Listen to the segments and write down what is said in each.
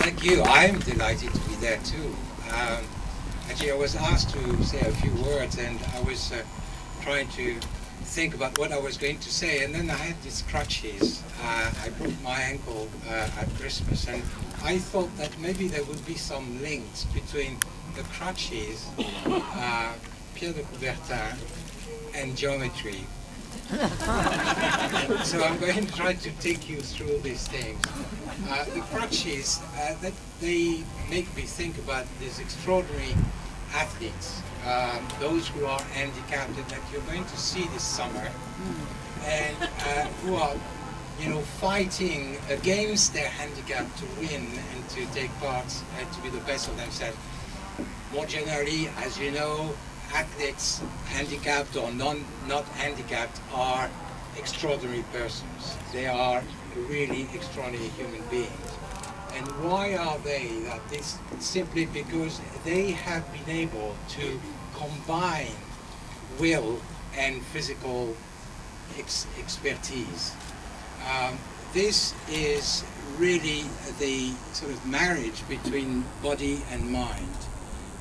Thank you. I'm delighted to be there too. Actually, I was asked to say a few words, and I was trying to think about what I was going to say, and then I had these crutches. I broke my ankle at Christmas, and I thought that maybe there would be some links between the crutches, Pierre de Coubertin, and geometry. So I'm going to try to take you through these things. The crutches, that they make me think about these extraordinary athletes, those who are handicapped and that you're going to see this summer, and who are, fighting against their handicap to win and to take part and to be the best of themselves. More generally, as you know, athletes, handicapped or not handicapped, are extraordinary persons. They are really extraordinary human beings. And why are they that? This simply because they have been able to combine will and physical expertise. This is really the sort of marriage between body and mind.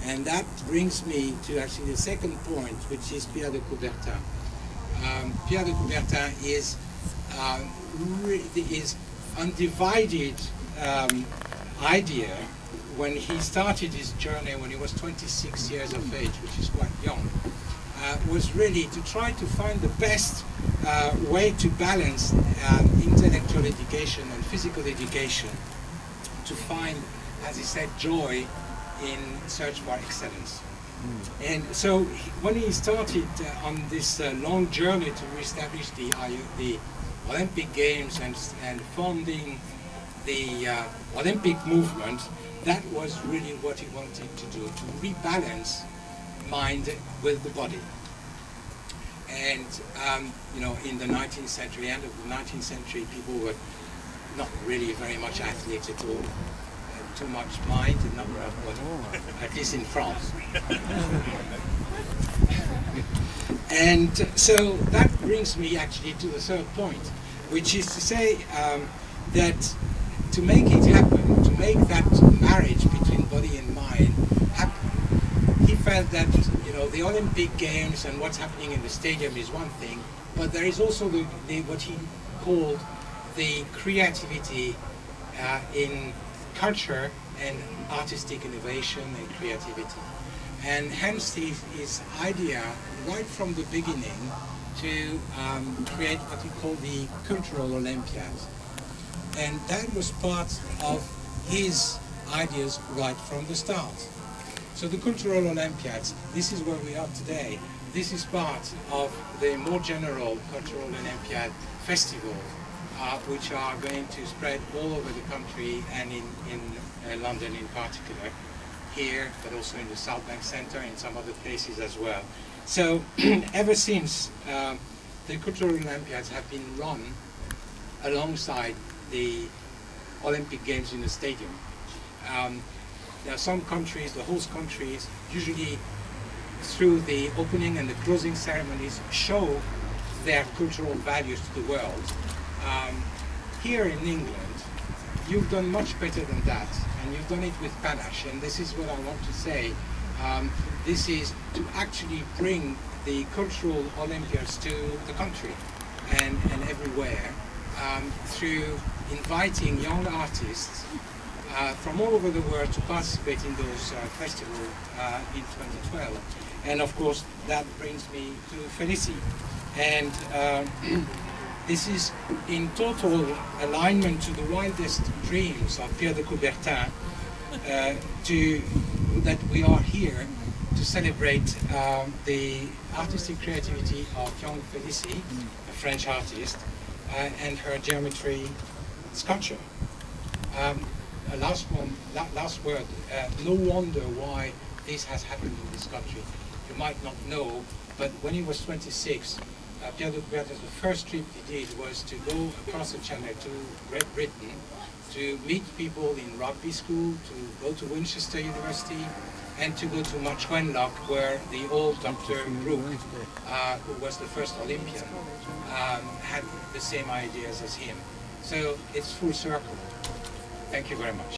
And that brings me to actually the second point, which is Pierre de Coubertin. Pierre de Coubertin is undivided idea when he started his journey when he was 26 years of age, which is quite young, was really to try to find the best way to balance intellectual education and physical education, to find, as he said, joy in search for excellence. And so when he started on this long journey to reestablish the Olympic Games and founding the Olympic movement, that was really what he wanted to do, to rebalance mind with the body. And in the 19th century, end of the 19th century, people were not really very much athletes at all. Too much mind and not enough body, at least in France. And so that brings me actually to the third point, which is to say that to make it happen, to make that marriage between body and mind happen, he felt that the Olympic Games and what's happening in the stadium is one thing, but there is also what he called the creativity in culture and artistic innovation and creativity. And hence his idea right from the beginning to create what he called the Cultural Olympiads. And that was part of his ideas right from the start. So the Cultural Olympiads, this is where we are today. This is part of the more general Cultural Olympiad festival, which are going to spread all over the country and in London in particular, here, but also in the South Bank Centre and some other places as well. So ever since, the Cultural Olympiads have been run alongside the Olympic Games in the stadium. Now some countries, the host countries, usually through the opening and the closing ceremonies show their cultural values to the world. Here in England, you've done much better than that, and you've done it with panache, and this is what I want to say. This is to actually bring the cultural Olympiads to the country and everywhere, through inviting young artists from all over the world to participate in those festivals in 2012. And of course, that brings me to Félicie. And this is in total alignment to the wildest dreams of Pierre de Coubertin, that we are here to celebrate the artistic creativity of young Félicie, a French artist, and her geometry sculpture. Last word, no wonder why this has happened in this country. You might not know, but when he was 26, Pierre de Coubertin, the first trip he did was to go across the channel to Great Britain, to meet people in rugby school, to go to Winchester University, and to go to Marchwenlock, where the old Dr. Brooke, who was the first Olympian, had the same ideas as him. So it's full circle. Thank you very much.